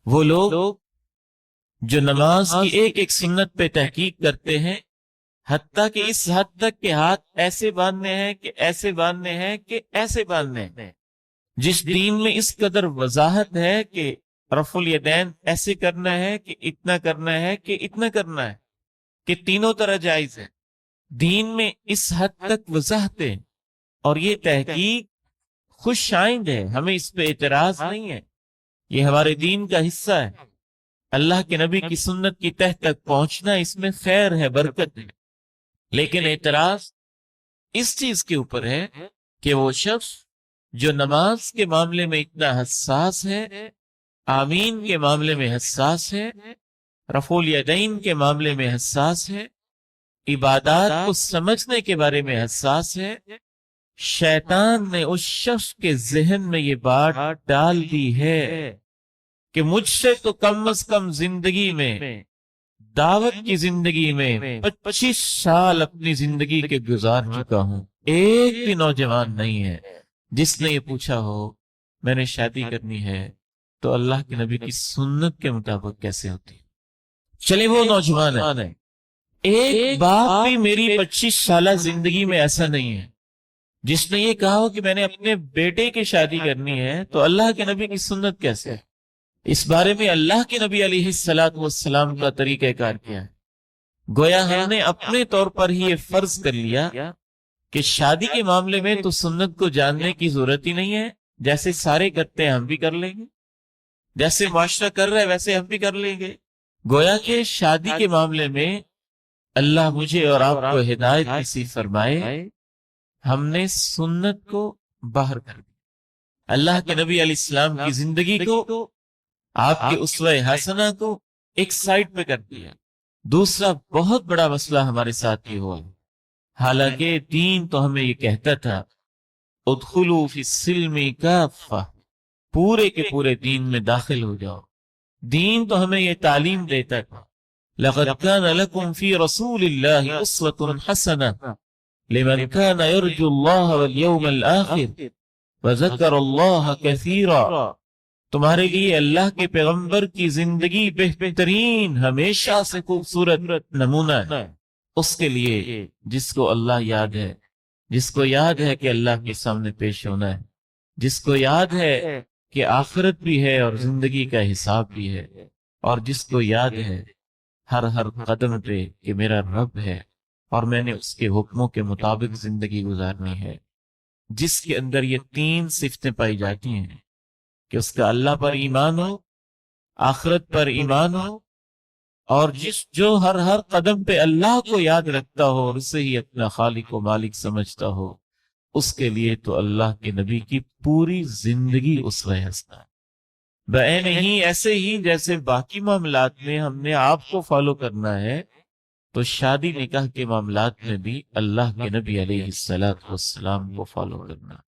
وہ لوگ جو نماز کی ایک ایک سنت پہ تحقیق کرتے ہیں، حتیٰ کہ اس حد تک کہ ہاتھ ایسے باندھنے ہیں کہ ایسے باندھنے ہیں کہ ایسے باندھنے ہیں، جس دین میں اس قدر وضاحت ہے کہ رفع الیدین ایسے کرنا ہے کہ اتنا کرنا ہے کہ اتنا کرنا ہے، کہ تینوں طرح جائز ہے۔ دین میں اس حد تک وضاحت ہے، اور یہ تحقیق خوش آئند ہے، ہمیں اس پہ اعتراض نہیں ہے، یہ ہمارے دین کا حصہ ہے۔ اللہ کے نبی کی سنت کی تہ تک پہنچنا، اس میں خیر ہے، برکت ہے۔ لیکن اعتراض اس چیز کے اوپر ہے کہ وہ شخص جو نماز کے معاملے میں اتنا حساس ہے، آمین کے معاملے میں حساس ہے، رفع الیدین کے معاملے میں حساس ہے، عبادات کو سمجھنے کے بارے میں حساس ہے، شیطان نے اس شخص کے ذہن میں یہ بات ڈال دی ہے کہ مجھ سے تو کم از کم زندگی میں، دعوت کی زندگی میں 25 سال اپنی زندگی کے گزار چکا ہوں، ایک بھی نوجوان نہیں ہے جس نے یہ پوچھا ہو میں نے شادی کرنی ہے تو اللہ کے نبی کی سنت کے مطابق کیسے ہوتی ہے۔ چلے وہ نوجوان ہے، ایک باپ بھی میری 25 سالہ زندگی میں ایسا نہیں ہے جس نے یہ کہا ہو کہ میں نے اپنے بیٹے کی شادی کرنی ہے تو اللہ کے نبی کی سنت کیسے ہے۔ اس بارے میں اللہ کے نبی علیہ السلام کا طریقہ کار کیا ہے؟ گویا ہم نے اپنے طور پر ہی یہ فرض کر لیا کہ شادی کے معاملے میں تو سنت کو جاننے کی ضرورت ہی نہیں ہے، جیسے سارے کرتے ہیں ہم بھی کر لیں گے، جیسے معاشرہ کر رہا ہے ویسے ہم بھی کر لیں گے۔ گویا کہ شادی کے معاملے میں اللہ مجھے اور آپ کو ہدایت نصیب فرمائے، ہم نے سنت کو باہر کر دیا، اللہ کے نبی علیہ السلام کی زندگی کو، آپ کے اسوہ حسنہ کو ایک سائڈ پہ کر دیا۔ دوسرا بہت بڑا مسئلہ ہمارے ساتھ یہ ہوا، حالانکہ دین تو ہمیں یہ کہتا تھا ادخلوا فی السلم کافہ، پورے کے پورے دین میں داخل ہو جاؤ۔ دین تو ہمیں یہ تعلیم دیتا تھا لقد کان لکم فی رسول اللہ اسوۃ حسنہ لمن کان یرجو اللہ والیوم الآخر وذکر اللہ کثیرا، تمہارے لیے اللہ کے پیغمبر کی زندگی بہترین، ہمیشہ سے خوبصورت نمونہ ہے اس کے لیے جس کو اللہ یاد ہے، جس کو یاد ہے کہ اللہ کے سامنے پیش ہونا ہے، جس کو یاد ہے کہ آخرت بھی ہے اور زندگی کا حساب بھی ہے، اور جس کو یاد ہے ہر قدم پہ کہ میرا رب ہے اور میں نے اس کے حکموں کے مطابق زندگی گزارنی ہے، جس کے اندر یہ 3 صفتیں پائی جاتی ہیں کہ اس کا اللہ پر ایمان ہو، آخرت پر ایمان ہو، اور جو ہر قدم پہ اللہ کو یاد رکھتا ہو اور اسے ہی اپنا خالق و مالک سمجھتا ہو، اس کے لیے تو اللہ کے نبی کی پوری زندگی اسوہ حسنہ ہے۔ بعین ہی ایسے ہی جیسے باقی معاملات میں ہم نے آپ کو فالو کرنا ہے، تو شادی نکاح کے معاملات میں بھی اللہ کے نبی علیہ السلام کو فالو کرنا ہے۔